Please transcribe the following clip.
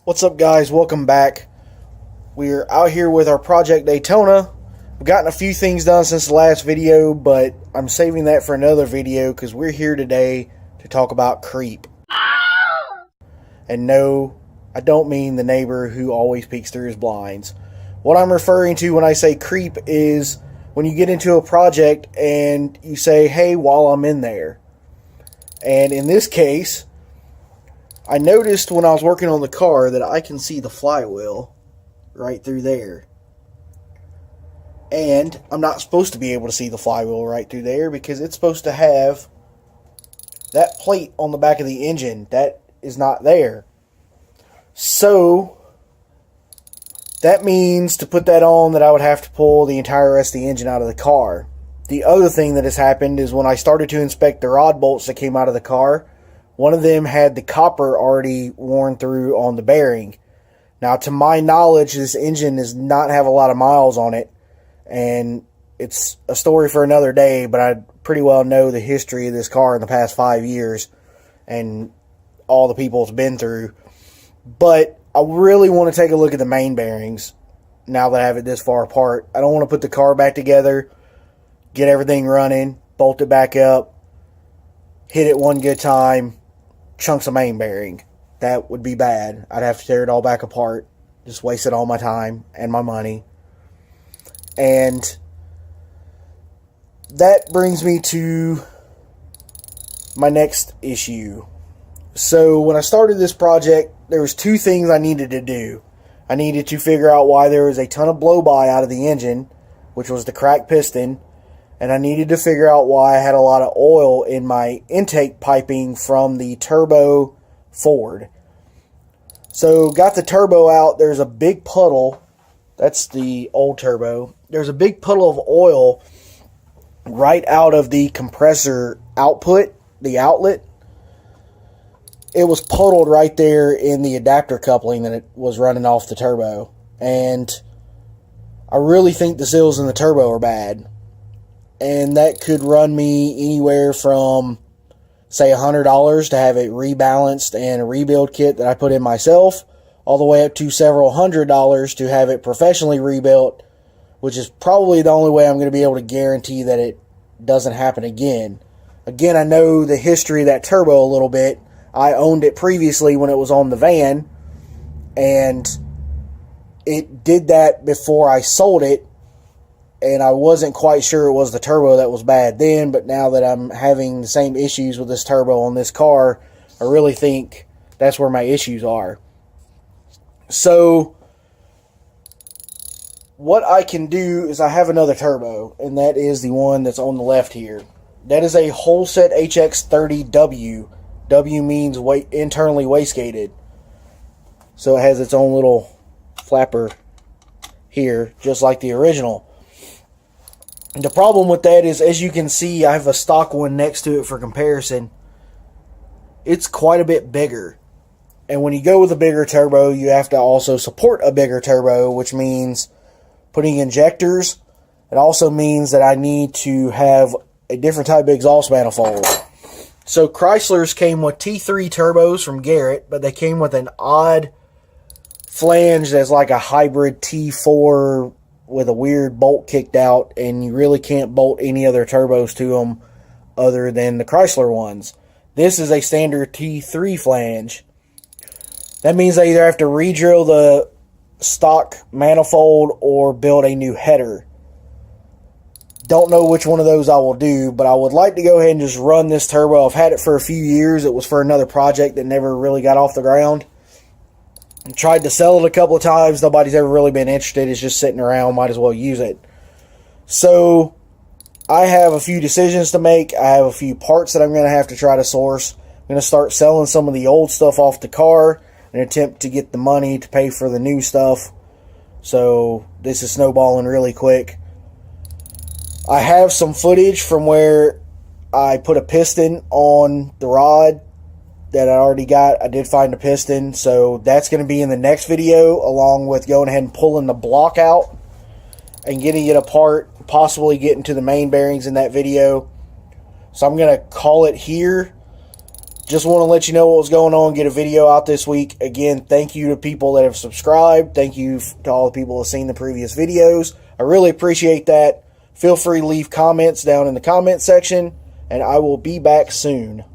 What's up, guys? Welcome back. We're out here with our project Daytona. We've gotten a few things done since the last video, but I'm saving that for another video because we're here today to talk about creep. And no, I don't mean the neighbor who always peeks through his blinds. What I'm referring to when I say creep is when you get into a project and you say, hey, while I'm in there. And in this case, I noticed when I was working on the car that I can see the flywheel right through there. And I'm not supposed to be able to see the flywheel right through there because it's supposed to have that plate on the back of the engine. That is not there. So that means to put that on that I would have to pull the entire rest of the engine out of the car. The other thing that has happened is when I started to inspect the rod bolts that came out of the car, one of them had the copper already worn through on the bearing. Now, to my knowledge, this engine does not have a lot of miles on it, and it's a story for another day, but I pretty well know the history of this car in the past 5 years and all the people it's been through. But I really want to take a look at the main bearings now that I have it this far apart. I don't want to put the car back together, get everything running, bolt it back up, hit it one good time, chunks of main bearing. That would be bad. I'd have to tear it all back apart. Just wasted all my time and my money. And that brings me to my next issue. So when I started this project, there was two things I needed to do. I needed to figure out why there was a ton of blow-by out of the engine, which was the cracked piston. And I needed to figure out why I had a lot of oil in my intake piping from the turbo Ford. So got the turbo out. There's a big puddle. That's the old turbo. There's a big puddle of oil right out of the compressor output, the outlet. It was puddled right there in the adapter coupling that it was running off the turbo. And I really think the seals in the turbo are bad. And that could run me anywhere from, say, $100 to have it rebalanced and a rebuild kit that I put in myself, all the way up to several $100s to have it professionally rebuilt, which is probably the only way I'm going to be able to guarantee that it doesn't happen again. Again, I know the history of that turbo a little bit. I owned it previously when it was on the van, and it did that before I sold it. And I wasn't quite sure it was the turbo that was bad then, but now that I'm having the same issues with this turbo on this car, I really think that's where my issues are. So, what I can do is I have another turbo, and that is the one that's on the left here. That is a Holset HX30W. W means internally wastegated. So it has its own little flapper here, just like the original. The problem with that is, as you can see, I have a stock one next to it for comparison. It's quite a bit bigger. And when you go with a bigger turbo, you have to also support a bigger turbo, which means putting injectors. It also means that I need to have a different type of exhaust manifold. So Chrysler's came with T3 turbos from Garrett, but they came with an odd flange that's like a hybrid T4 with a weird bolt kicked out, and you really can't bolt any other turbos to them other than the Chrysler ones. This is a standard T3 flange. That means I either have to re-drill the stock manifold or build a new header. Don't know which one of those I will do, but I would like to go ahead and just run this turbo. I've had it for a few years. It was for another project that never really got off the ground. Tried to sell it a couple of times. Nobody's ever really been interested. It's just sitting around. Might as well use it. So I have a few decisions to make. I have a few parts that I'm going to have to try to source. I'm going to start selling some of the old stuff off the car in an attempt to get the money to pay for the new stuff. So this is snowballing really quick. I have some footage from where I put a piston on the rod that I already got. I did find a piston, so that's going to be in the next video, along with going ahead and pulling the block out and getting it apart, possibly getting to the main bearings in that video. So I'm going to call it here. just want to let you know what was going on, get a video out this week. Again, thank you to people that have subscribed. Thank you to all the people that have seen the previous videos. I really appreciate that. Feel free to leave comments down in the comment section, and I will be back soon.